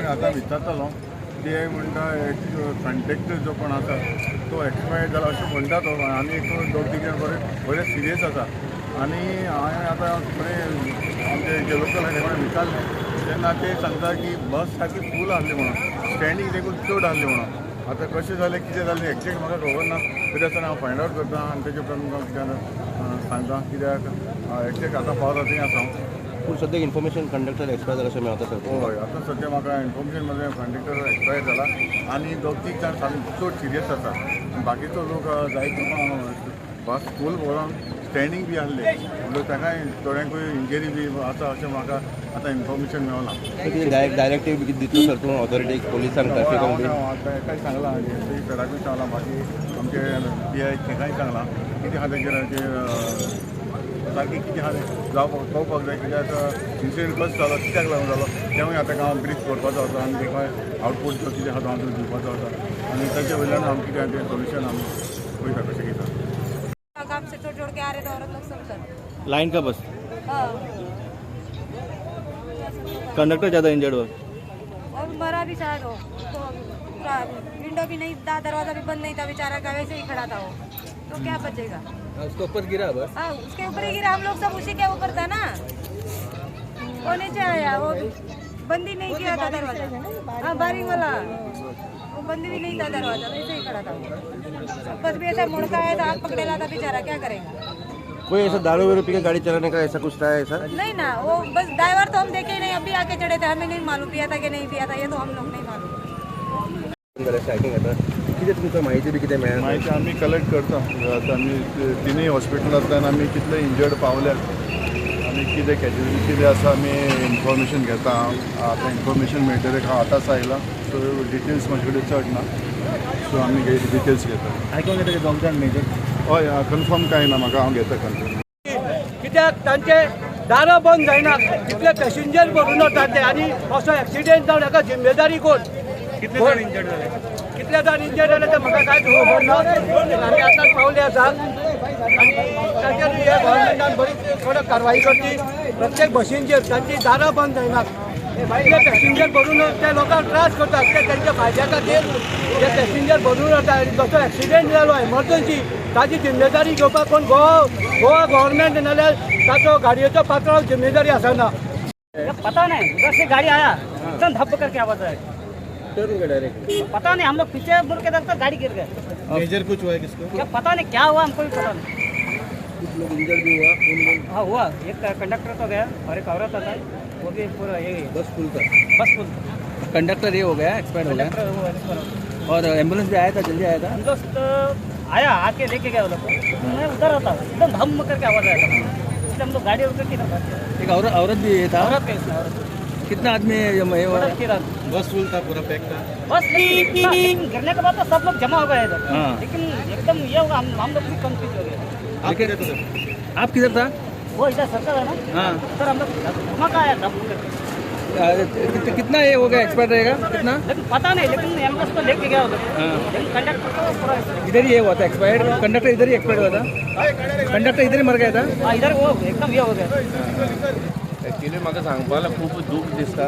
आतां विचारतालो ते म्हणटा एक कंडक्टर जो कोण आसा तो एक्सपायर्ड जाला अशें म्हणटा तो आनी एक दोन तीन जाण बरे सिरियस आसा आनी हांवें आतां आमचे जे लोकल आसा तेका विचारलें तेन्ना ते सांगता की बस सारकी फूल आहली म्हणून स्टँडींग देखून चड आहली म्हणून आतां कशें जालें कितें जालें एक्झॅक्ट म्हाका खबर ना तरी आसतना हांव फायंड आवट करता आनी तेजे उपरांत तुमकां कितें सांगता कित्याक एक्झॅक्ट आतां पावता थंय आसा हांव पूण सद्याक इन्फॉर्मेशन कंडक्टर एक्सपायर जाला अशें मेळटा सर हय आतां सद्या म्हाका इन्फॉर्मेशन मध्ये कंडक्टर एक्सपायर जाला आनी दोग तीग जाण सामके चड सिरियस आसा बाकीचो लोक जायतो बस फूल भरून स्टँडींग बी आहले म्हणून ताकाय थोड्यांकूय इंजरी बी आसा अशें म्हाका आतां इन्फॉर्मेशन मेळना डायरेक्टीव दितलो सर तूं ऑथॉरिटीक पोलिसांक ट्रॅफिकांक ताकाय सांगलां सराकूय सांगलां बाकी आमचे PI ताकाय सांगलां कितें आहा तेजेर सारकी कितें आहा जावपाक पळोवपाक जाय कित्याक इन्सिडंट कसो जालो कित्याक लागून जालो तेवूय आतां हांव ब्रीफ करपाचो आसा आनी ताका आउटपूट जो कितें आहा तो आमकां दिवपाचो आसा आनी ताचे वयल्यान आमी कितें आहा तें सोल्युशन आमी पळयता कशें कितें काम से छोड़ के आ रहे थे औरत लोग सब सर। लाइन का बस हाँ। कंडक्टर ज़्यादा इंजर्ड हुआ और मरा भी शायद हो तो विंडो भी नहीं था दरवाजा भी बंद नहीं था बेचारा का वैसे ही खड़ा था वो तो क्या बचेगा। उसके ऊपर गिरा बस हाँ उसके ऊपर ही गिरा हम लोग सब उसी के ऊपर था ना वो नीचे आया वो बंद ही नहीं किया था दरवाजा। हाँ बारिंग वाला वो बंद भी नहीं था दरवाजा वैसे ही खड़ा था वो बस भी ऐसा मुड़का आया था हाथ पकड़ेला था बेचारा क्या करेगा। कोई ऐसा दारू वारू पी के गाड़ी चलाने का ऐसा कुछ था ऐसा नहीं ना वो बस ड्राइवर तो हम देखे ही नहीं अभी आके चढ़े थे हमें नहीं मालूम पिया था कि नहीं पिया था ये तो हम लोग नहीं मालूम। कितें तुमकां माहिती बी कितें मेळ्ळा माहिती आमी कलेक्ट करता आतां आमी तिनूय हॉस्पिटलांतल्यान आमी कितले इंजर्ड पावल्यात आनी कितें कॅज्युअलिटी कितें आसा आमी इन्फॉर्मेशन घेता आतां इन्फॉर्मेशन मेळटलें हांव आतांच आयला सो डिटेल्स म्हाजे कडेन चड ना सो आमी डिटेल्स घेता आयकूंक येता दोग जाण मेजर हय कन्फर्म कांय ना म्हाका हांव घेता कन्फर्म कित्याक तांचे दारां बंद जायना कितले पॅसेंजर भरून वता ते आनी असो एक्सिडेंट जावन हाका जिम्मेदारी कोण कितले जाण इंजर्ड जाले ते म्हाका कांयच खबर ना आमी आतांच पावले आसा आनी ताचेर हे गव्हर्मेंटान बरी कडक कारवाई करची प्रत्येक बसींचेर तांची दारां बंद जायनात भायले पॅसेंजर भरून ते लोकांक त्रास करतात ते त्यांच्या फायद्या खातीर ते पॅसेंजर भरून वता जसो एक्सिडेंट जालो एमर्जन्सी ताची जिम्मेदारी घेवपाक कोण गोवा गव्हर्मेंट नाल्यार ताचो गाडयेचो पात्रांव जिम्मेदारी आसना। पता नहीं उधर से गाड़ी आया एकदम धप करके आवाज आया डायरेक्ट पता नहीं हम लोग पीछे मुड़ के देखते गाड़ी गिर गए मेजर कुछ हुआ है किसको क्या पता नहीं क्या हुआ हमको भी पता नहीं। कुछ लोग इंजर्ड भी हुआ हाँ हुआ एक कंडक्टर तो गया और एक औरत था वो भी पूरा ये बस फुल था बस फुल कंडक्टर ये हो गया एक्सपायर हो गया कंडक्टर और एम्बुलेंस भी आया था जल्दी आया था हम दोस्त आया आके लेके गया वो लोग को मैं उधर रहता एकदम धम करके आवाज आया था इसलिए हम लोग गाड़ी उतर के ना एक औरत भी ये था औरत कैसे औरत कितना आदमी औरत की रात बस फुल था पूरा पैक था बस लेकिन गिरने के बाद तो सब लोग जमा हो गए इधर हाँ। लेकिन एकदम ये होगा हम लोग भी कंफ्यूज हो गए। लेकिन आप किधर था वो इधर सर्कल है ना हाँ सर हम लोग धमाका आया धम करके कितना ये हो गया एक्सपायर रहेगा कितना लेकिन पता नहीं लेकिन एम्बुलेंस तो लेके गया उधर हाँ लेकिन कंडक्टर तो पूरा इधर ही ये हुआ था एक्सपायर कंडक्टर इधर ही एक्सपायर हुआ था कंडक्टर इधर ही मर गया था हाँ इधर वो एकदम ये हो गया। एक्चुली म्हाका सांगपाक खूब दूख दिसता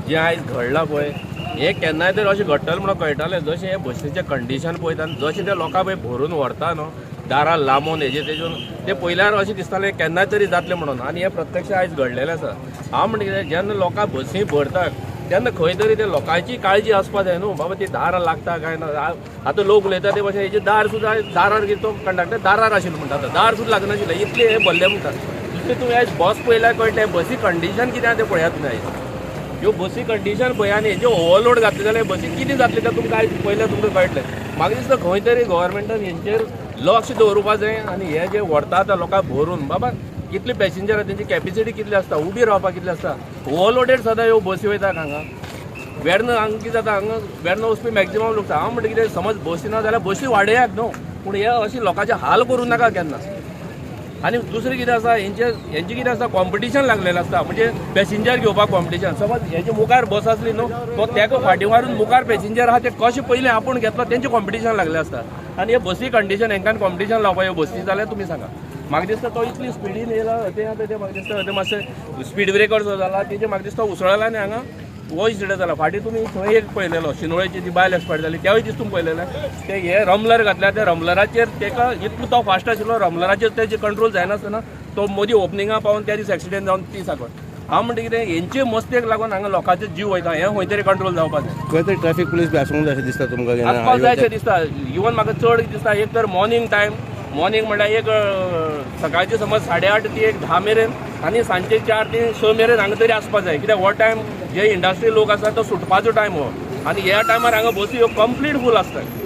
जें आयज घडलां पळय हें केन्नाय तरी अशें घडटलें म्हणून कळटालें जशें हे बसीचें कंडिशन पळयता आनी जशें ते लोकां पळय भरून व्हरता न्हू दारां लांबून हेजे तेजून ते पयल्यार अशें दिसतालें केन्नाय तरी जातलें म्हणून आनी हें प्रत्यक्ष आयज घडलेलें आसा हांव म्हणटा कितें जेन्ना लोकां बसी भरतात तेन्ना खंय तरी ते लोकांची काळजी आसपा जाय न्हू बाबा ती दारां लागता काय ना आतां लोक उलयता ते भशेन हेजे दार सुद्दां दारार कितें तो कंडक्टर दारार आशिल्लो म्हणटा दार सुद्दां लागनाशिल्लें इतलें हें भरलें म्हणटात दुसरें तुमी आयज बस पळयल्यार कळटलें बसी कंडिशन कितें आहा तें पळयात तुमी आयज ह्यो बसी कंडिशन पळय आनी हेजे ओवरलोड घातले जाल्यार बसी कितें जातलें तें तुमकां आयज पळयल्यार तुमकां कळटलें म्हाका दिसता खंय तरी गव्हर्मेंटान हेंचेर लक्ष दवरपा जाय आनी हे जे व्हरता आतां लोकांक भरून बाबा कितले पॅसेंजर आहा तेंची कॅपेसिटी कितली आसता उबी रावपाक कितली आसता ओवरलोडेड सदां ह्यो बसी वयता हांगा वेर्ना हांगा कितें जाता हांगा वेर्ना वचपी मॅक्झिमम लोक हांव म्हणटा कितें समज बसी ना जाल्यार बसी वाडयात न्हू पूण हे अशें लोकांचे हाल करूं नाका केन्ना आनी दुसरें कितें आसा हेंचें कितें आसता कॉम्पिटिशन लागलेलें आसता म्हणजे पॅसेंजर घेवपाक कॉम्पिटिशन समज हेजे मुखार बस आसली न्हू तो तेका फाटीं मारून मुखार पॅसेंजर आहा ते कशें पयलें आपूण घेतलो तेंचें कॉम्पिटिशन लागलें आसता आनी हे बसी कंडिशन हेंकान कॉम्पिटिशन लावपा ह्यो बसी जाल्यार तुमी सांगा म्हाका दिसता तो इतली स्पिडीन येयला तें आतां तें म्हाका दिसता तें मातशें स्पीड ब्रेकर जो जाला तेजें म्हाका दिसता उसळला आनी हांगा हो इन्सिडंट जाला. फाटीं तुमी थंय एक पळयलेलो शिनोळेची जी बायल एक्सपायर्ड जाली त्यावेळी दीस तुमी पळयलेले ते हे रमलर घातल्या त्या रमलराचेर तेका इतलो तो फास्ट आशिल्लो रमलराचेर तेजे कंट्रोल जायनासतना तो मदीं ओपनिंगा पावन त्या दीस एक्सिडेंट जावन ती साकून हांव म्हणटा कितें हेंचे मस्तेक लागून हांगा लोकांचे जीव वयता हें खंय तरी कंट्रोल जावपाक जाय. खंय तरी ट्रॅफिक पुलीस बी आसूंक जाय अशें दिसता तुमकां आसपाक जाय अशें दिसता. इवन म्हाका चड दिसता एक तर मॉर्निंग टायम मॉर्निंग म्हणल्यार एक सकाळचे समज 8:30 ते एक 10 मेरेन आनी सांजचे 4 ते 6 मेरेन हांगा तरी आसपाक जाय. कित्याक हो टायम जे इंडस्ट्री लोक आसा तो सुटपाचो टायम हो आनी ह्या टायमार हांगा बसी ह्यो कंप्लीट फूल आसतात.